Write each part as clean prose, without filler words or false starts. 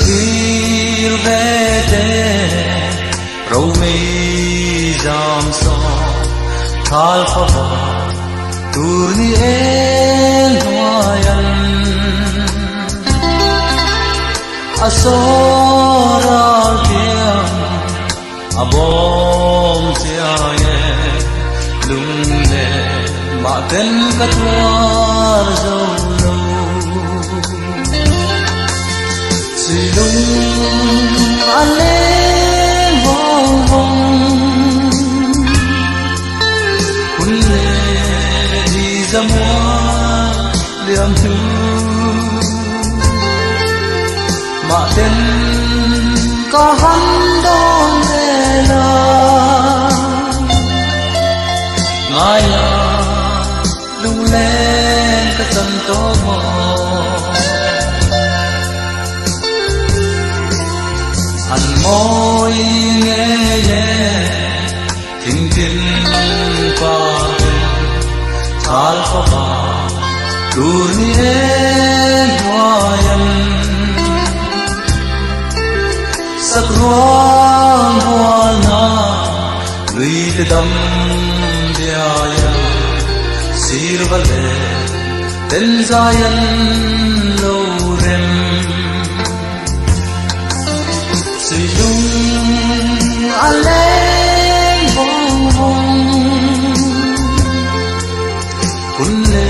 feel vete romi jam so thal khaba turni en hoyan asoral kiam abom siaye lungle ma ten katwar zo silung alem hong hong kulle di zamwa liam thu ma ten ka han don la ngaya lung lên ka tan to mo anh môi nghe nhẹ thình thình qua thal khaba turni en hoyan sắc ruang hoa na lui te dam diaya sir vale ten zayan lo rem silung alem hong hong kulle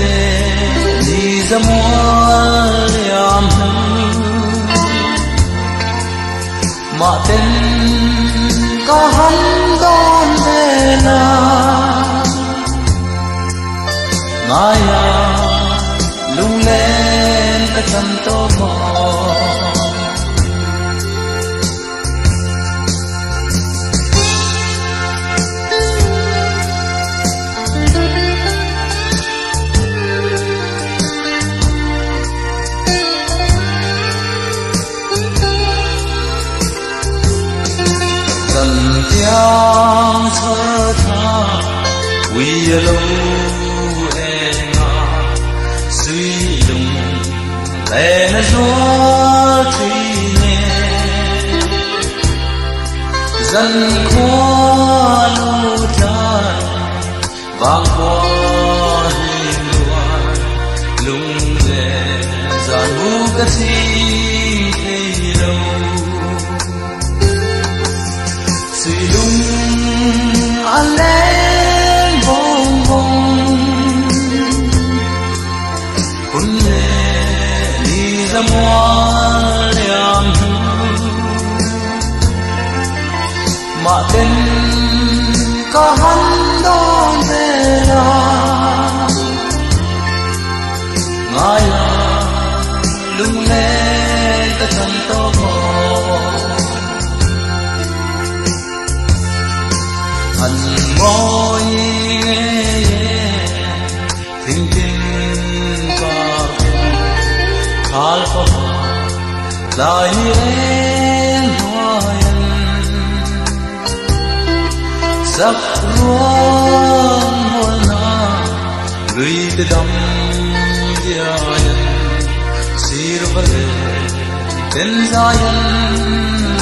di zamwa liam ma ten ka han don na ngaya lung lên ka chan to mo yang thơ tha quy lâu e nga suy lùng lẽ na gió thủy nhẹ dân khoa lâu tràn vang qua hiền loài lung lệ giàn bu ca thi thấy lâu silung alem hong hong kulle di zamwa liam ma ten ka han don la ngaya lung le ka chan to mo anh môi thình thình qua thal khaba lại em hoyan sắc ruang hoa na lui te dam diaya sir vale ten zayan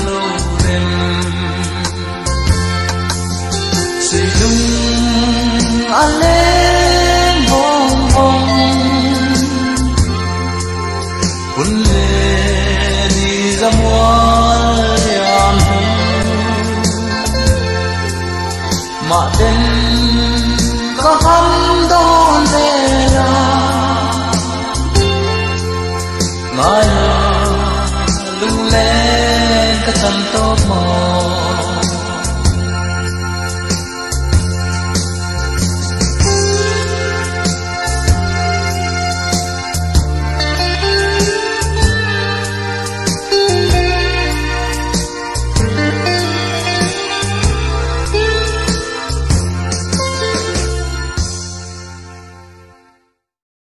lo rem silung alem hong hong kulle di zamwa liam ma ten ka han don la ngaya lung lên ka chan to